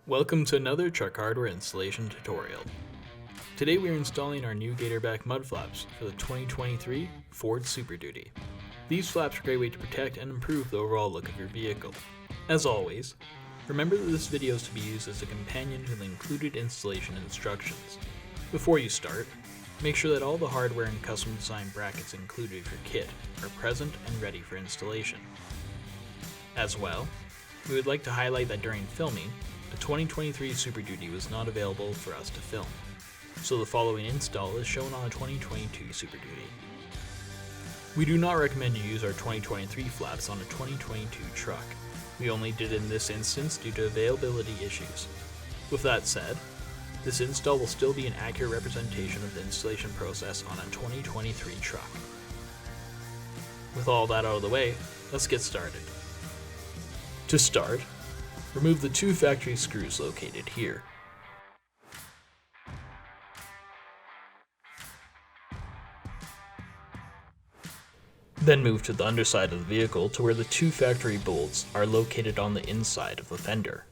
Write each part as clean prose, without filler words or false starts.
Welcome to another truck hardware installation tutorial. Today we are installing our new Gatorback mud flaps for the 2023 Ford Superduty. These flaps are a great way to protect and improve the overall look of your vehicle. As always, remember that this video is to be used as a companion to the included installation instructions. Before you start, make sure that all the hardware and custom design brackets included with your kit are present and ready for installation. As well, we would like to highlight that during filming, the 2023 Superduty was not available for us to film, so the following install is shown on a 2022 Superduty. We do not recommend you use our 2023 flaps on a 2022 truck. We only did it in this instance due to availability issues. With that said, this install will still be an accurate representation of the installation process on a 2023 truck. With all that out of the way, let's get started. To start, remove the two factory screws located here. Then move to the underside of the vehicle to where the two factory bolts are located on the inside of the fender.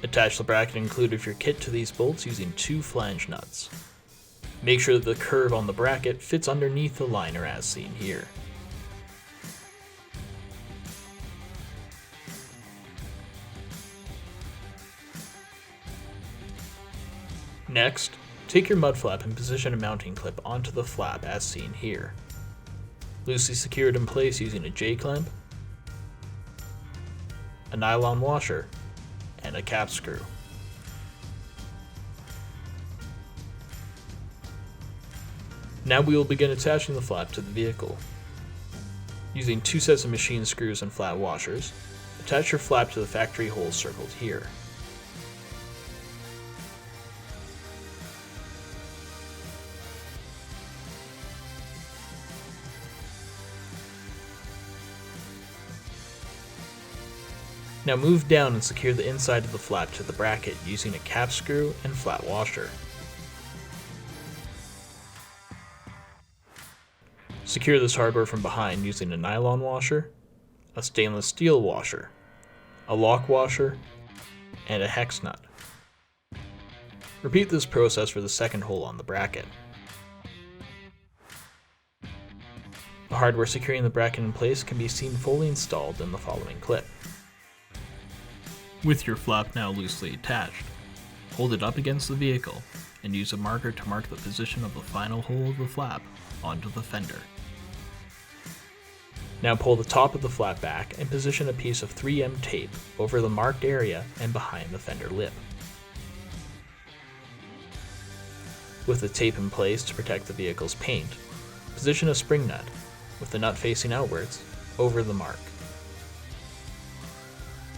Attach the bracket included with your kit to these bolts using two flange nuts. Make sure that the curve on the bracket fits underneath the liner as seen here. Next, take your mud flap and position a mounting clip onto the flap as seen here. Loosely secure it in place using a J-clamp, a nylon washer, and a cap screw. Now we will begin attaching the flap to the vehicle. Using two sets of machine screws and flat washers, attach your flap to the factory holes circled here. Now move down and secure the inside of the flap to the bracket using a cap screw and flat washer. Secure this hardware from behind using a nylon washer, a stainless steel washer, a lock washer, and a hex nut. Repeat this process for the second hole on the bracket. The hardware securing the bracket in place can be seen fully installed in the following clip. With your flap now loosely attached, hold it up against the vehicle and use a marker to mark the position of the final hole of the flap onto the fender. Now pull the top of the flap back and position a piece of 3M tape over the marked area and behind the fender lip. With the tape in place to protect the vehicle's paint, position a spring nut, with the nut facing outwards, over the mark.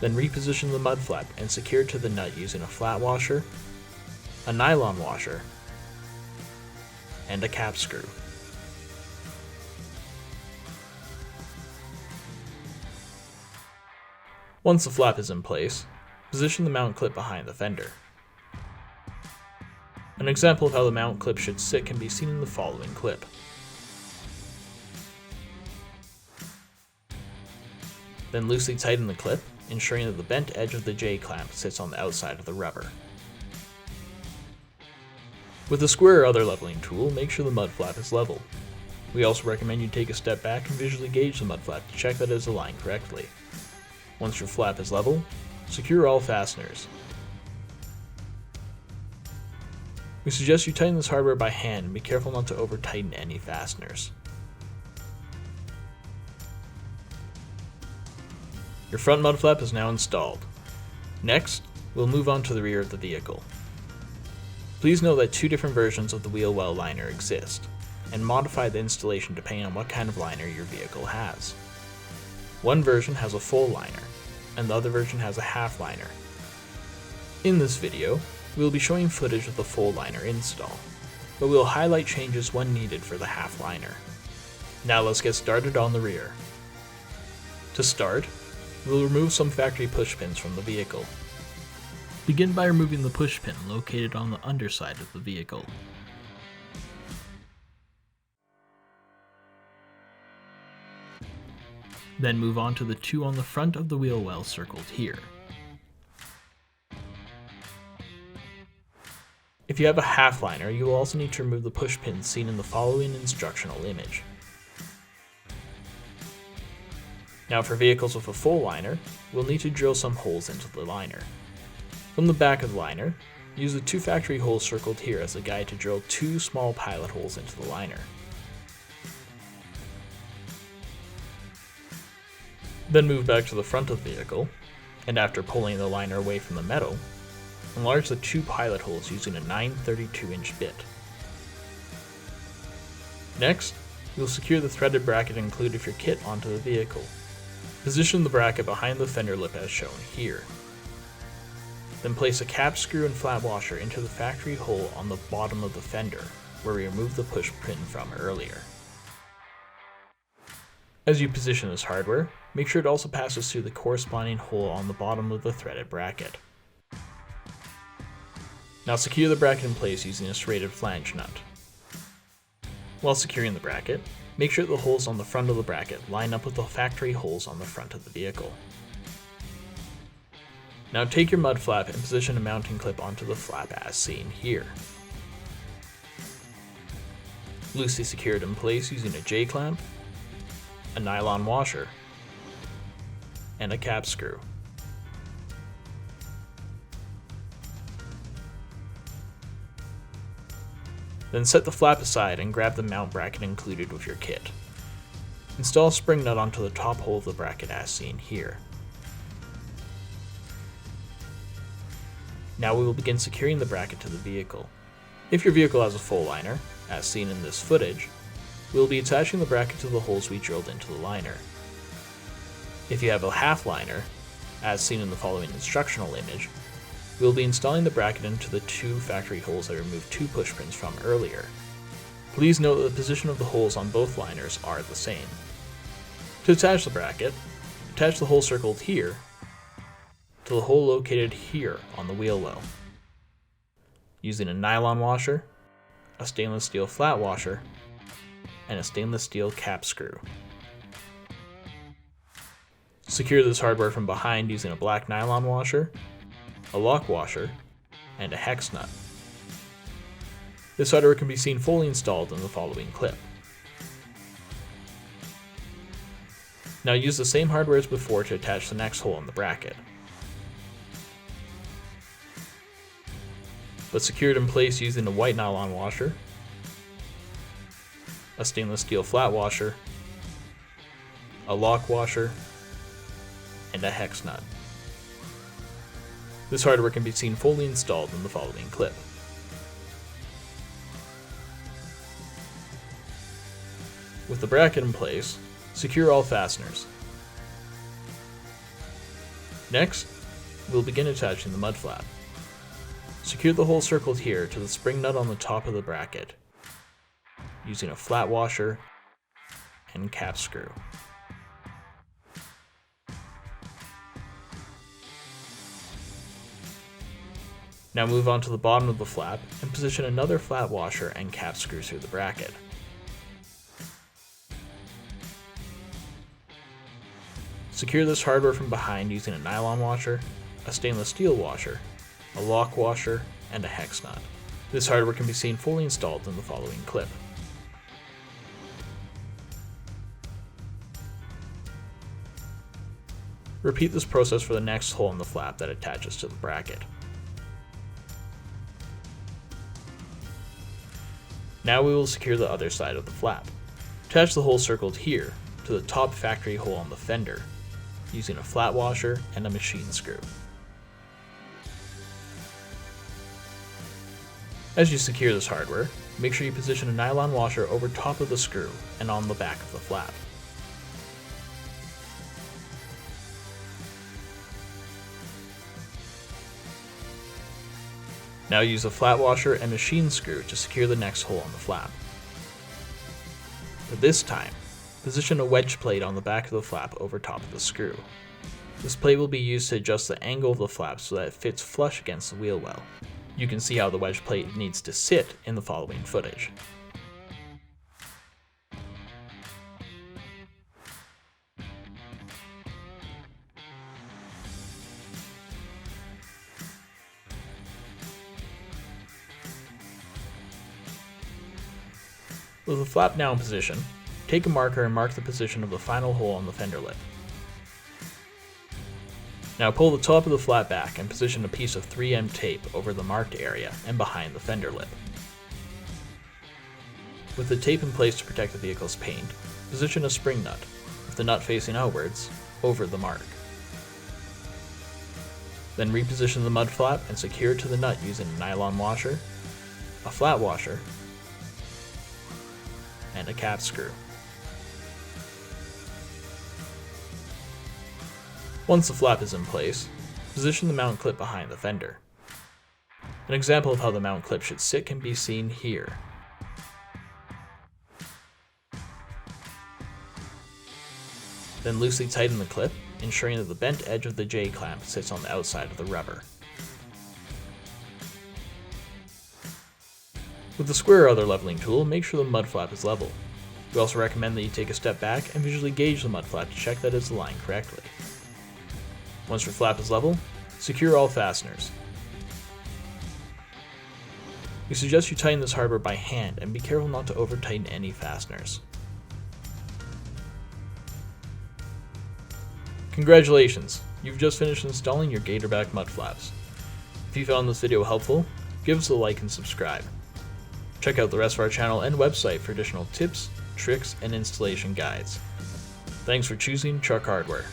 Then reposition the mud flap and secure it to the nut using a flat washer, a nylon washer, and a cap screw. Once the flap is in place, position the mount clip behind the fender. An example of how the mount clip should sit can be seen in the following clip. Then loosely tighten the clip, ensuring that the bent edge of the J-clamp sits on the outside of the rubber. With a square or other leveling tool, make sure the mud flap is level. We also recommend you take a step back and visually gauge the mud flap to check that it is aligned correctly. Once your flap is level, secure all fasteners. We suggest you tighten this hardware by hand and be careful not to over-tighten any fasteners. Your front mud flap is now installed. Next, we'll move on to the rear of the vehicle. Please note that two different versions of the wheel well liner exist, and modify the installation depending on what kind of liner your vehicle has. One version has a full liner, and the other version has a half liner. In this video, we will be showing footage of the full liner install, but we will highlight changes when needed for the half liner. Now let's get started on the rear. To start, we'll remove some factory push pins from the vehicle. Begin by removing the push pin located on the underside of the vehicle. Then move on to the two on the front of the wheel well circled here. If you have a half liner, you will also need to remove the push pins seen in the following instructional image. Now for vehicles with a full liner, we'll need to drill some holes into the liner. From the back of the liner, use the 2 factory holes circled here as a guide to drill 2 small pilot holes into the liner. Then move back to the front of the vehicle, and after pulling the liner away from the metal, enlarge the 2 pilot holes using a 9/32" bit. Next, you'll secure the threaded bracket included with your kit onto the vehicle. Position the bracket behind the fender lip as shown here. Then place a cap screw and flat washer into the factory hole on the bottom of the fender, where we removed the push pin from earlier. As you position this hardware, make sure it also passes through the corresponding hole on the bottom of the threaded bracket. Now secure the bracket in place using a serrated flange nut. While securing the bracket, make sure the holes on the front of the bracket line up with the factory holes on the front of the vehicle. Now take your mud flap and position a mounting clip onto the flap as seen here. Loosely secure it in place using a J-clamp, a nylon washer, and a cap screw. Then set the flap aside and grab the mount bracket included with your kit. Install a spring nut onto the top hole of the bracket as seen here. Now we will begin securing the bracket to the vehicle. If your vehicle has a full liner, as seen in this footage, we will be attaching the bracket to the holes we drilled into the liner. If you have a half liner, as seen in the following instructional image, we will be installing the bracket into the 2 factory holes that we removed 2 push pins from earlier. Please note that the position of the holes on both liners are the same. To attach the bracket, attach the hole circled here to the hole located here on the wheel well. Using a nylon washer, a stainless steel flat washer, and a stainless steel cap screw. Secure this hardware from behind using a black nylon washer, a lock washer, and a hex nut. This hardware can be seen fully installed in the following clip. Now use the same hardware as before to attach the next hole in the bracket, but secure it in place using a white nylon washer, a stainless steel flat washer, a lock washer, and a hex nut. This hardware can be seen fully installed in the following clip. With the bracket in place, secure all fasteners. Next, we'll begin attaching the mud flap. Secure the hole circled here to the spring nut on the top of the bracket, using a flat washer and cap screw. Now move on to the bottom of the flap and position another flat washer and cap screw through the bracket. Secure this hardware from behind using a nylon washer, a stainless steel washer, a lock washer, and a hex nut. This hardware can be seen fully installed in the following clip. Repeat this process for the next hole in the flap that attaches to the bracket. Now we will secure the other side of the flap. Attach the hole circled here to the top factory hole on the fender, using a flat washer and a machine screw. As you secure this hardware, make sure you position a nylon washer over top of the screw and on the back of the flap. Now use a flat washer and machine screw to secure the next hole on the flap. For this time, position a wedge plate on the back of the flap over top of the screw. This plate will be used to adjust the angle of the flap so that it fits flush against the wheel well. You can see how the wedge plate needs to sit in the following footage. With the flap now in position, take a marker and mark the position of the final hole on the fender lip. Now pull the top of the flap back and position a piece of 3M tape over the marked area and behind the fender lip. With the tape in place to protect the vehicle's paint, position a spring nut, with the nut facing outwards, over the mark. Then reposition the mud flap and secure it to the nut using a nylon washer, a flat washer, and a cap screw. Once the flap is in place, position the mount clip behind the fender. An example of how the mount clip should sit can be seen here. Then loosely tighten the clip, ensuring that the bent edge of the J-clamp sits on the outside of the rubber. With the square or other leveling tool, make sure the mud flap is level. We also recommend that you take a step back and visually gauge the mud flap to check that it's aligned correctly. Once your flap is level, secure all fasteners. We suggest you tighten this hardware by hand and be careful not to over-tighten any fasteners. Congratulations! You've just finished installing your Gatorback mud flaps. If you found this video helpful, give us a like and subscribe. Check out the rest of our channel and website for additional tips, tricks, and installation guides. Thanks for choosing Truck Hardware.